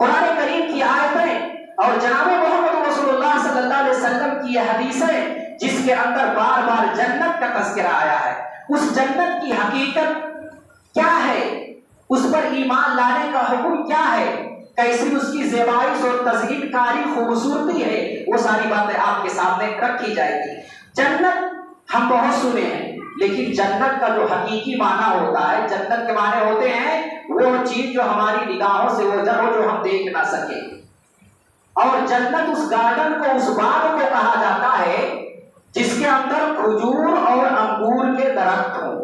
कुरान करीम की आयतें और जनाब मोहम्मद रसूलुल्लाह सल्लल्लाहु अलैहि वसल्लम की हदीसें जिसके अंदर बार बार जन्नत का तज़किरा आया है, उस जन्नत की हकीकत क्या है, उस पर ईमान लाने का हुक्म क्या है, कैसी उसकी ज़ेबाइश और तज़हीनकारी खूबसूरती है, वो सारी बातें आपके सामने रखी जाएगी। जन्नत हम बहुत सुने हैं, लेकिन जन्नत का जो हकीकी माना होता है, जन्नत के माने होते हैं वो चीज जो हमारी निगाहों से ओझल हो, जो हम देख ना सके। और जन्नत उस गार्डन को, उस बाग को कहा जाता है जिसके अंदर खजूर और अंगूर के दरख्त हों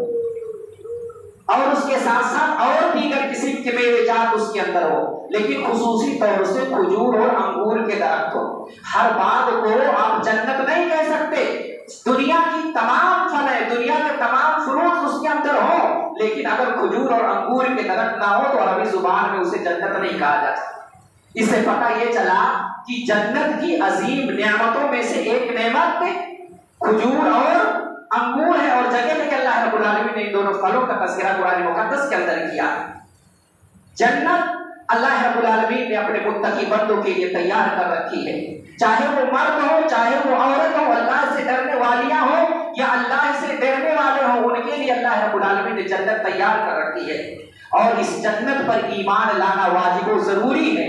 और उसके साथ साथ और दीगर किस्म के मेवेजात उसके अंदर हो, लेकिन खुसूसी तौर से खजूर और अंगूर के दरख्त हो। हर बाग को आप जन्नत नहीं कह सकते। दुनिया की तमाम फल है, दुनिया के तमाम फ्रूट उसके अंदर हो, लेकिन अगर खजूर और अंगूर के दरख्त ना हो तो अरबी जुबान में उसे जन्नत नहीं कहा जा सकता। इससे पता यह चला कि जन्नत की अजीम नेमतों में से एक नेमत खजूर और अंगूर है। और जगह जगह अल्लाह रब्बुल आलमीन ने इन दोनों फलों का तज़किरा कुरान मुक़द्दस के अंदर किया। जन्नत अल्लाह रब्बुल आलमीन ने अपने मुत्तकी बंदों के लिए तैयार कर रखी है, चाहे वो मर्द हो चाहे वो औरत हो, अल्लाह से डरने वालियां हो या अल्लाह से डरने वाले हो, उनके लिए अल्लाह रब्बुल आलमीन ने जन्नत तैयार कर रखी है। और इस जन्नत पर ईमान लाना वाजिब जरूरी है।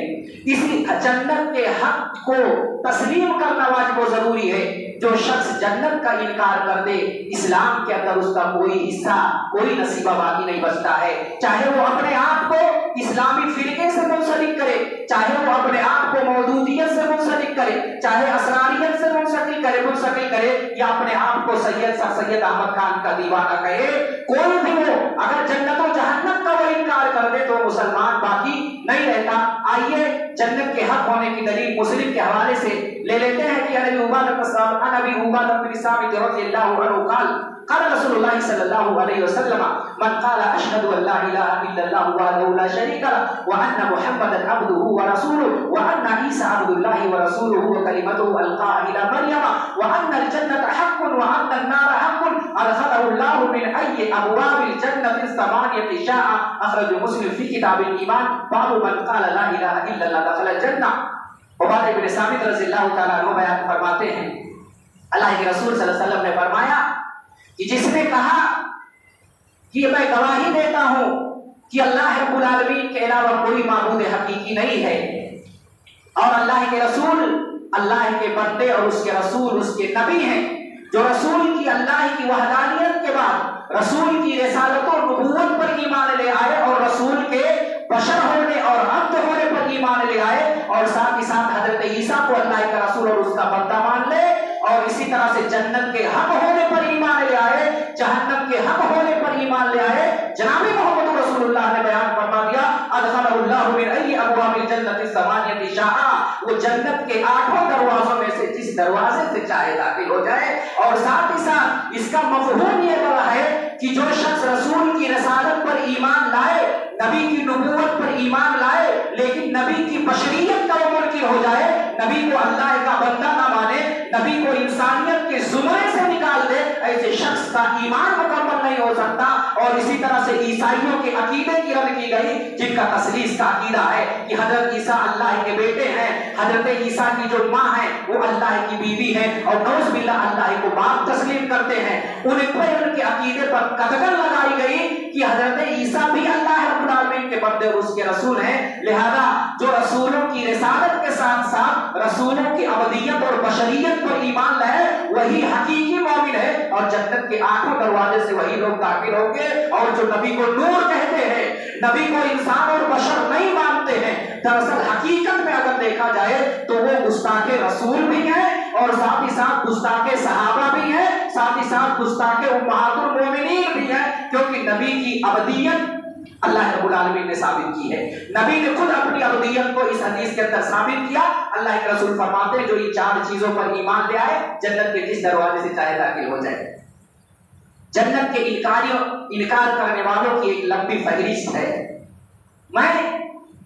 इसी जन्नत के हक को तस्लीम करना वाजिब जरूरी है। जो शख्स जन्नत का इनकार कर दे, इस्लाम के अंदर उसका कोई हिस्सा, कोई नसीबा बाकी नहीं बचता है। चाहे वो अपने आप को इस्लामी फिरके से मुंसलिक करे, चाहे वो अपने आप को मौदूदियत से मुंसलिक करे, चाहे असरारियत से मुंसलिक करे या अपने आप को सैयद अहमद खान का दीवाना कहे, कोई भी हो, अगर जन्नत और जहन्नम का वो इनकार कर दे तो मुसलमान बाकी नहीं रहता। आइए जन्नत के हक होने की दलील मुस्लिम के हवाले से ले लेते हैं कि अनबी उबादा बिन सामित रज़ियल्लाहु अन्हु क़ाल रसूलुल्लाह सल्लल्लाहु अलैहि वसल्लम मन क़ाल अशहदु अल्ला इलाहा इल्लल्लाहु वहदहु ला शरीका लहु व अन्ना मुहम्मदन अब्दुहु व रसूलुहु व अन्ना ईसा अब्दुल्लाहि व रसूलुहु व कलिमतुहु अलक़ाहा इला मरियम व अन्ना अल-जन्नता हक़्क़ुन व अन्ना अन-नारा हक़्क़ुन अदख़लहु अल्लाहु मिन अय्यि अबवाबिल जन्नति समानियति शाअ अख़रजहु मुस्लिम फ़ी किताबिल ईमान बाबु मन क़ाल ला इलाहा इल्लल्लाह दख़लल जन्नह। उबादा बिन सामित रज़ियल्लाहु तआला अन्हु बयान फरमाते हैं, अल्लाह के रसूल सल्लल्लाहु अलैहि वसल्लम ने फरमाया कि जिसने कहा कि मैं गवाही देता हूं कि अल्लाह रब्बुल आलमीन के अलावा कोई माबूद हकीकी नहीं है और अल्लाह के रसूल अल्लाह के बंदे और उसके रसूल उसके नबी हैं, जो रसूल की अल्लाह की वहदानियत के बाद रसूल की रिसालत और नबूवत पर ईमान ले आए और रसूल के बशर होने और अब्द होने पर ईमान ले आए और साथ ही साथ हजरत ईसा को अल्लाह का रसूल और उसका बंदा मान ले और इसी तरह से जन्नत के हक होने पर ईमान ले आए, जहन्नम के हक होने पर ईमान ले आए। जनाब मोहम्मद रसूलुल्लाह ने बयान फरमा दिया अदख़लहुल्लाहु मिन अय्यि अबवाबिल जन्नति समानियति शाअ, वो जन्नत के 8 दरवाजों में से जिस दरवाजे से चाहे दाखिल हो जाए। और साथ ही साथ इसका मफ़हूम ये बड़ा है कि जो शख्स रसूल की रिसालत पर ईमान लाए, नबी की नबूवत पर ईमान लाए, लेकिन नबी की बशरियत का वो मुनकिर हो जाए, नबी को अल्लाह का बंदा ना माने, नबी को इंसानियत के जुमरे से निकाल दे, ऐसे शख्स का ईमान मुकम्मल नहीं हो सकता। और इसी तरह से ईसाइयों के अकीदे की रद्द की गई, जिनका तस्लीस का अकीदा है कि हजरत ईसा अल्लाह के बेटे हैं, हजरत ईसा की जो माँ है वो अल्लाह की बीवी है और नौज़ बिल्लाह अल्लाह को बाप तस्लीम करते हैं। उन पर उनके अकीदे पर कतगन लगाई गई कि हजरत ईसा भी अल्लाह रब्बुल आलमीन के बंदे और उसके रसूल हैं। लिहाजा जो रसूलों की रिसालत के साथ साथ रसूलों की अबदियत और बशरियत पर ईमान लाए वही हकीकी मोमिन है और जन्नत के 8 दरवाजे से वही लोग दाखिल होंगे। और जो नबी को नूर कहते हैं, नबी को इंसान और बशर नहीं मानते हैं, दरअसल हकीकत में अगर देखा जाए तो वो गुस्ताखे रसूल भी हैं और साथ ही साथ गुस्ताखे सहाबा भी हैं, साथ ही साथ गुस्ताखे उम्महातुल मोमिनीन भी हैं, क्योंकि नबी की अबदियत अल्लाह रब्बुल आलमीन ने साबित की है। नबी ने खुद अपनी अबदियत को इस हदीस के अंदर साबित किया। अल्लाह के रसूल फरमाते हैं जो इन 4 चीजों पर ईमान ले आए जन्नत के जिस दरवाजे से चाहे दाखिल हो जाए। जन्नत के इनकार करने वालों की एक लंबी फहरिस्त है। मैं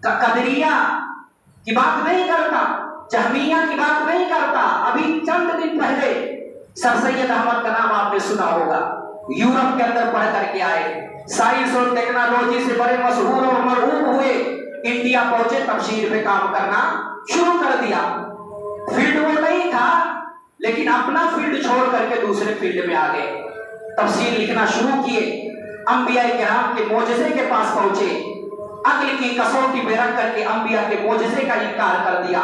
कदरिया की बात नहीं करता, जहमिया की बात नहीं करता। अभी चंद दिन पहले सर सैयद अहमद का नाम आपने सुना होगा, यूरोप के अंदर पढ़ करके आए, साइंस और टेक्नोलॉजी से बड़े मशहूर और मरहूब हुए, इंडिया पहुंचे, तफसीर पे काम करना शुरू कर दिया। फील्ड वो नहीं था, लेकिन अपना फील्ड छोड़ करके दूसरे फील्ड में आ गए, तफसीर लिखना शुरू किए, अंबिया किराम के मोजज़े के पास पहुंचे, अक्ल की कसौटी पे रख करके अंबिया के मोजज़े का इनकार कर दिया।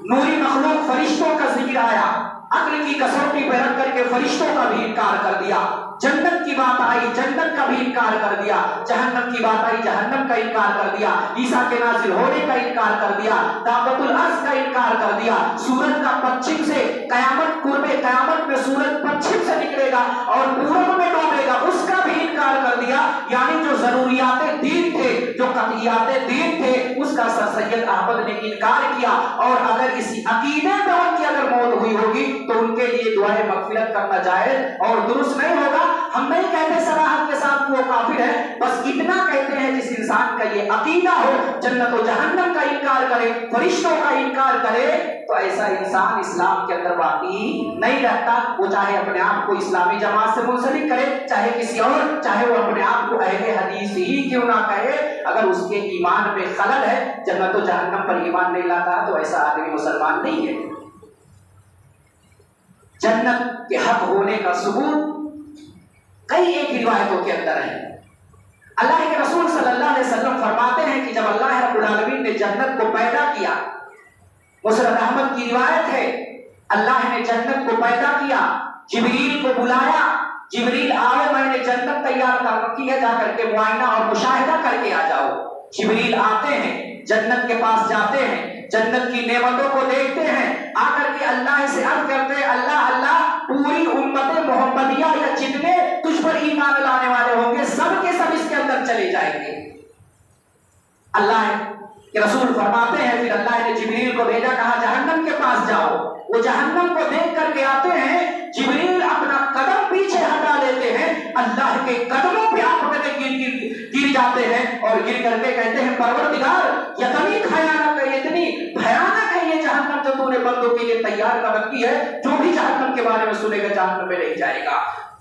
नूरी मखलूक फरिश्तों का जिक्र आया, अक्ल की कसौटी पे रख करके फरिश्तों का भी इनकार कर दिया। जन्नत की बात आई, जन्नत का भी इनकार कर दिया। जहन्नम की बात आई, जहन्नम का इनकार कर दिया। ईसा के नाजिल होने का इनकार कर दिया, दावतुल अर्ज़ का इनकार कर दिया। सूरज का पश्चिम से कयामत कुर्बे, कयामत में सूरज पश्चिम से निकलेगा और पूरब में डूबेगा, उसका भी इनकार कर दिया। यानी जो जरूरियाते दीन थे, जो कतइयाते दीन थे, उसका सर सैयद अहमद ने इनकार किया। और अगर इसी अकीदे में उनकी अगर मौत हुई होगी तो उनके लिए दुआए मग़फ़िरत करना जायज़ और दुरुस्त नहीं होगा। हम नहीं कहते सराहत के साथ वो काफिर है, बस इतना कहते हैं जिस इंसान का ये अकीदा हो, जन्नत और जहन्नम का इनकार करे, फरिश्तों का इनकार करे, तो ऐसा इंसान इस्लाम के अंदर बाकी नहीं रहता। वो चाहे अपने आप को इस्लामी जमात से मुंसलिक करे, चाहे किसी और, चाहे वो अपने आप को अहले हदीस ही क्यों ना कहे, अगर उसके ईमान में खलल है, जन्नत और जहन्नम पर ईमान नहीं लाता, तो ऐसा आदमी मुसलमान नहीं है। जन्नत के हक होने का सबूत कई एक रिवायतों के अंदर है। अल्लाह के रसूल सल्लल्लाहु अलैहि वसल्लम फरमाते हैं कि जब अल्लाह रब्बुल आलमीन ने जन्नत को पैदा किया, मुस्नद अहमद की रिवायत है, अल्लाह ने जन्नत को पैदा किया, जिब्रील को बुलाया, जिब्रील आओ, मैंने जन्नत तैयार कर रखी है, जाकर के मुआयना और मुशाहिदा करके आ जाओ। जिब्रील आते हैं, जन्नत के पास जाते हैं, जन्नत की नेमतों को देखते हैं, आकर के अल्लाह से अर्ज करते हैं, अल्लाह अल्लाह, पूरी उम्मत मोहम्मदिया या जितने तुझ पर ईमान लाने वाले होंगे सब के सब इसके अंदर चले जाएंगे। अल्लाह के रसूल फरमाते हैं, फिर अल्लाह ने जिब्रील को भेजा, कहा जहन्नम के पास जाओ। वो जहन्नम को देख करके आते हैं, जिब्रील अपना कदम पीछे हटा लेते हैं, अल्लाह के कदमों पे आप गिर जाते हैं और गिर करके कहते हैं, परवरदिगार, इतनी भयानक है, इतनी भयानक है ये जहन्नम जो तूने बंदों के लिए तैयार कर रखी है, जो भी जहन्नम के बारे में सुनेगा जहन्नम में नहीं जाएगा।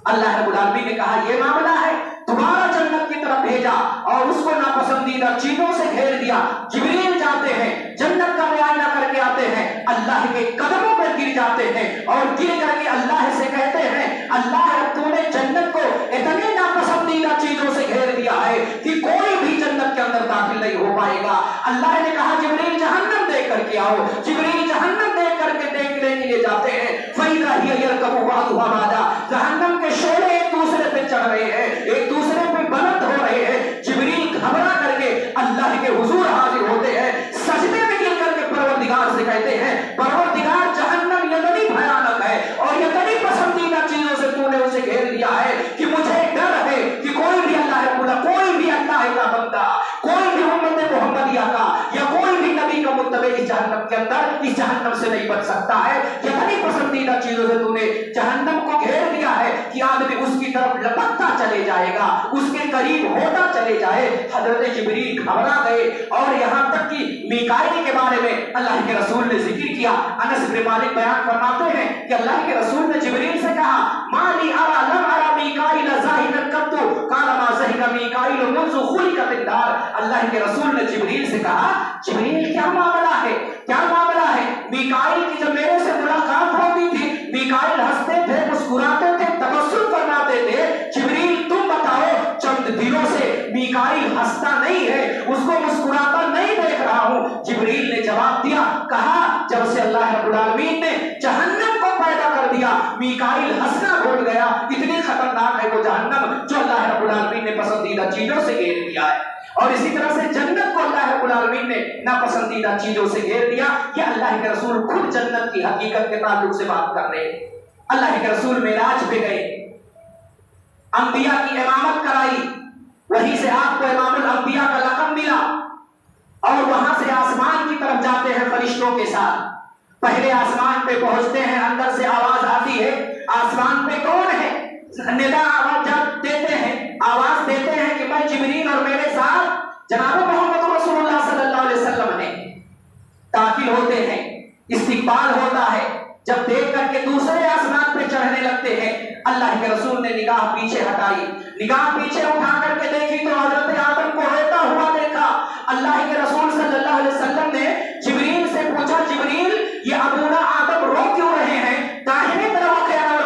अल्लाह रब्बुल आलमीन ने कहा, ये मामला है, दोबारा जन्नत की तरफ भेजा और उसको नापसंदीदा चीजों से घेर दिया। जिब्रील जाते हैं, जन्नत का मुआयना करके आते हैं, अल्लाह के कदमों पर गिर जाते हैं और गिर करके अल्लाह से कहते हैं, अल्लाह तूने जन्नत को इतने नापसंदीदा चीजों से घेर दिया है कि कोई भी जन्नत के अंदर दाखिल नहीं हो पाएगा। अल्लाह ने कहा, जिब्रील जहन्नम देख करके आओ। जिब्रील जहन्नम देख करके देखने के लिए जाते हैं, फैदा ही यरकबु बादुहा बादा, जहन्नम के शोले एक दूसरे पे चढ़ रहे हैं, एक दूसरे पे बुलंद हो रहे हैं। जिब्रील घबरा करके अल्लाह के हुजूर हाजिर होते हैं, सजदे में गिर करके परवरदिगार से कहते हैं, परवरदिगार, जहन्नम इतनी भयानक है और इतनी पसंदीदा चीजों से तूने उसे घेर लिया है कि मुझे डर है कि कोई भी अल्लाह का बंदा, कोई भी उम्मत मोहम्मदिया का या कोई भी नबी का मुत्तबे इस जहन्नम के अंदर, इस जहन्नम से नहीं बच सकता है। इतनी पसंदीदा चीजों से तूने जहन्नम को घेर दिया है कि आदमी उसकी तरफ लपकता चले जाएगा, उसके करीब होता चले जाए। हजरत जिब्रील घबरा गए और यहाँ तक कि मीकाईल के बारे में अल्लाह के रसूल ने जिक्र किया। अनस बिन मालिक बयान फरमाते हैं कि अल्लाह के रसूल ने जिब्रील से कहा, माली अरा लम अरा मीकाईल ज़ाहिरन कत्तु काला मा ज़हिरा मीकाईल मुन्ज़ु खुलिक़त अन्नार। अल्लाह के रसूल ने जिब्रील से कहा, जिब्रील क्या मामला है, क्या मामला है? मीकाईल की जब मेरे से मुलाकात होती थी, मीकाईल हंसते थे, मुस्कुराते थे, तबस्सुम फरमाते थे। जिब्रील तुम बताओ, चंद दिनों से मीकाईल हंसता नहीं है, उसको मुस्कुराता नहीं देख रहा हूं। जिब्रील ने जवाब दिया, कहा, जब से अल्लाह रब्बुल आलमीन ने जहन्नम को पैदा कर दिया, मीकाईल हंसना भूल गया। इतनी खतरनाक है वो जहन्नम जो अल्लाह रब्बुल आलमीन ने पसंदीदा चीजों से घेर दिया है। और इसी तरह से जन्नत को अल्लाह रब्बुल आलमीन ने नापसंदीदा चीजों से घेर दिया। ये अल्लाह के रसूल खुद जन्नत की हकीकत के ताल्लुक से बात कर रहे हैं। अल्लाह के रसूल मेराज पे गए, अंबिया की इमामत कराई, वहीं से आपको इमामुल अंबिया का लक़ब मिला और वहां से आसमान की तरफ जाते हैं फरिश्तों के साथ। पहले आसमान पे पहुंचते हैं, अंदर से आवाज आती है, आसमान पे कौन है? निदा आवाज देते हैं, आवाज देते हैं कि मैं जिब्रील और मेरे साथ जनाब मोहम्मद रसूलुल्लाह सल्लल्लाहु अलैहि वसल्लम हैं। दाखिल होते हैं, इस्तिक़बाल होता है। जब देख करके दूसरे आसमान पे चढ़ने लगते हैं, अल्लाह के रसूल ने निगाह पीछे हटाई, निगाह पीछे उठा करके देखी तो हजरत आदम को रोता हुआ देखा। अल्लाह के रसूल सल्लल्लाहु अलैहि वसल्लम ने जिब्रील से पूछा, जिब्रील ये अबूना आदम रो क्यों रहे हैं? दाहिने तरफ ख्याल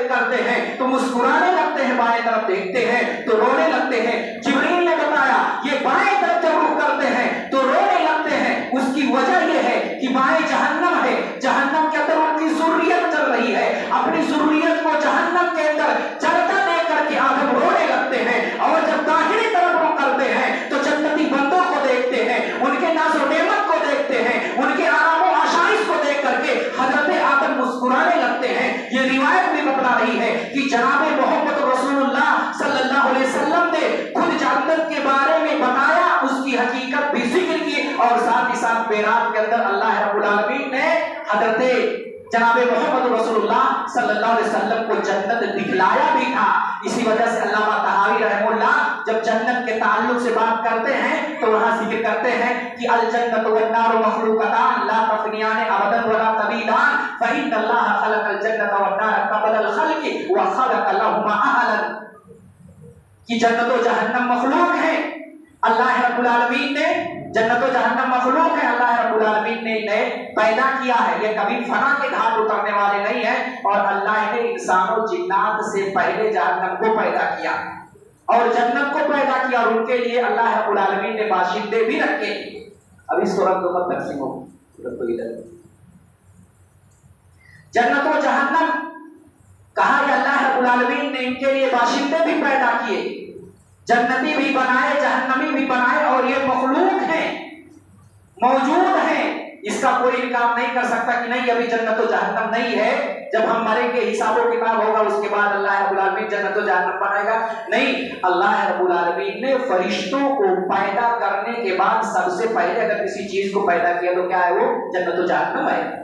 करते हैं तो मुस्कुराने लगते हैं, बाएं तरफ देखते हैं तो रोने लगते हैं। जिब्रील ने बताया ये बाएं तरफ जब रुख करते हैं तो रोने लगते हैं। उसकी वजह यह है कि बाएं जहन्नम है, जहन्नम के अंदर उनकी ज़ुर्रियत चल रही है। अपनी ज़ुर्रियत को जहन्नम के अंदर चलता देख करके आदम रोने लगते हैं। और जब दाहिने तरफ रुख करते हैं तो जन्नती बंदों को देखते हैं, उनके नाज़ो नेमत को देखते हैं, उनके आराम और आशाइश को देख करके हजरत आदम मुस्कुराने लगते हैं। ये रिवायत भी बता रही है कि जनाबे मोहम्मद रसूलुल्लाह सल्लल्लाहु अलैहि वसल्लम ने खुद जन्नत के बारे में बताया, उसकी हकीकत भी जिक्र की और साथ ही साथ मेराज के अंदर अल्लाह रब्बुल आलमीन ने हजरत जनाबे मोहम्मद रसूलुल्लाह सल्लल्लाहु अलैहि वसल्लम को जन्नत दिखलाया भी था। इसी वजह से अल्लामा तहावी रहमुल्लाह जब जन्नत के ताल्लुक से बात करते हैं तो वहां जिक्र करते हैं कि अल जन्नतु वन नारु मखलूकतान ला तफनियान अबदन वला तबीदान फइन्नल्लाह खलकल जन्नत वन नार क़बलल खल्क़ि व खलक़ लहुमा अहलन। कि जन्नत और जहन्नम मखलूक है, अल्लाह रब्बुल आलमीन ने जन्नत और जहन्नम मखलूक है, अल्लाह रब्बुल आलमीन ने इन्हें पैदा किया है। ये कभी फना के घाट उतरने वाले नहीं है। और अल्लाह ने इंसानों जिन्नात से पहले जहन्नम को पैदा किया और जन्नत को पैदा किया और उनके लिए अल्लाह रब्बुल आलमीन ने बाशिंदे भी रखे। अब इसको रख दो, मत तकसीम हो, रखो इधर। जन्नत और जहन्नम कहा कि अल्लाह रब्बुल आलमीन ने इनके लिए बाशिंदे भी पैदा किए, जन्नती भी बनाए, जहन्नमी भी बनाए और ये मखलूक हैं, मौजूद हैं। इसका कोई इनकार नहीं कर सकता कि नहीं अभी जन्नत और जहन्नम नहीं है। जब हम मरेंगे हिसाब और किताब होगा, उसके बाद अल्लाह रब्बुल आलमीन जन्नत और जहन्नम बनाएगा। नहीं, अल्लाह रब्बुल आलमीन ने फरिश्तों को पैदा करने के बाद सबसे पहले अगर किसी चीज को पैदा किया तो क्या है वो? जन्नत और जहन्नम है।